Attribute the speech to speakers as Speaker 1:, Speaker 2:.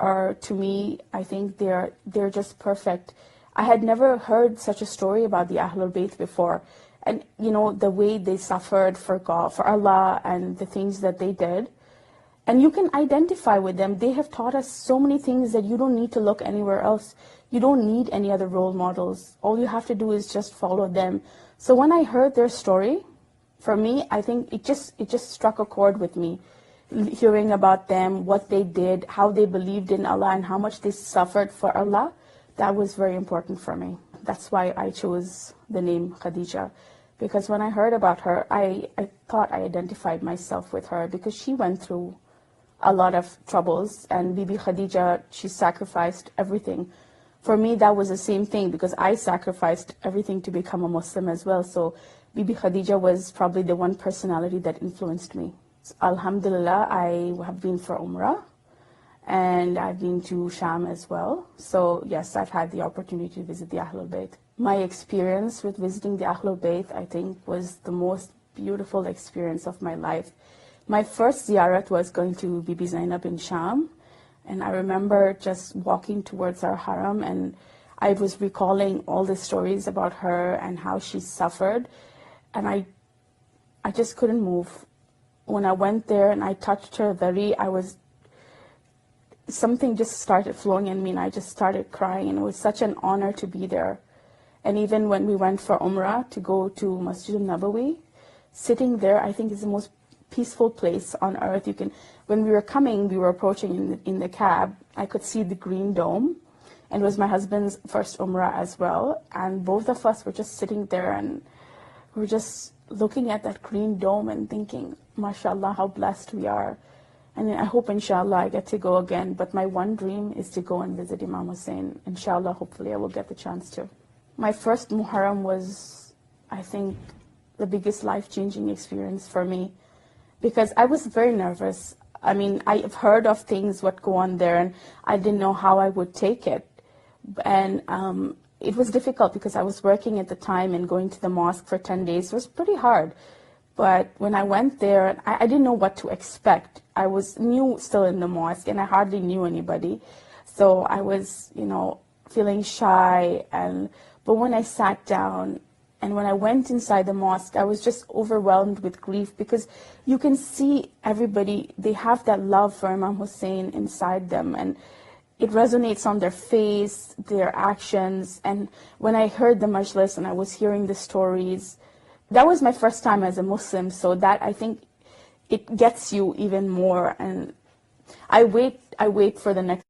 Speaker 1: are, to me, I think they're just perfect. I had never heard such a story about the Ahlul Bayt before. And, you know, the way they suffered for God, for Allah, and the things that they did. And you can identify with them. They have taught us so many things that you don't need to look anywhere else. You don't need any other role models. All you have to do is just follow them. So when I heard their story, for me, I think it just struck a chord with me. Hearing about them, what they did, how they believed in Allah, and how much they suffered for Allah, that was very important for me. That's why I chose the name Khadija. Because when I heard about her, I thought I identified myself with her, because she went through a lot of troubles, and Bibi Khadija, she sacrificed everything. For me, that was the same thing, because I sacrificed everything to become a Muslim as well. So Bibi Khadija was probably the one personality that influenced me. So, Alhamdulillah, I have been for Umrah, and I've been to Sham as well. So yes, I've had the opportunity to visit the Ahlul Bayt. My experience with visiting the Ahlul Bayt, I think, was the most beautiful experience of my life. My first ziyarat was going to Bibi Zainab in Sham, and I remember just walking towards our haram, and I was recalling all the stories about her and how she suffered, and I just couldn't move. When I went there and I touched her, something just started flowing in me, and I just started crying, and it was such an honor to be there. And even when we went for Umrah to go to Masjid al-Nabawi, sitting there, I think is the most peaceful place on earth. When we were coming, we were approaching in the cab, I could see the green dome, and it was my husband's first Umrah as well, and both of us were just sitting there, and we were just looking at that green dome and thinking, mashallah, how blessed we are. And I hope, inshallah, I get to go again. But my one dream is to go and visit Imam Hussein. Inshallah, hopefully I will get the chance to. My first Muharram was, I think, the biggest life-changing experience for me, because I was very nervous. I mean, I've heard of things, what go on there, and I didn't know how I would take it. And it was difficult because I was working at the time, and going to the mosque for 10 days was pretty hard. But when I went there, I didn't know what to expect. I was new still in the mosque, and I hardly knew anybody. So I was, feeling shy. But when I sat down and when I went inside the mosque, I was just overwhelmed with grief, because you can see everybody, they have that love for Imam Hussein inside them, and it resonates on their face, their actions. And when I heard the majlis and I was hearing the stories, that was my first time as a Muslim, so that, I think, it gets you even more. And I wait for the next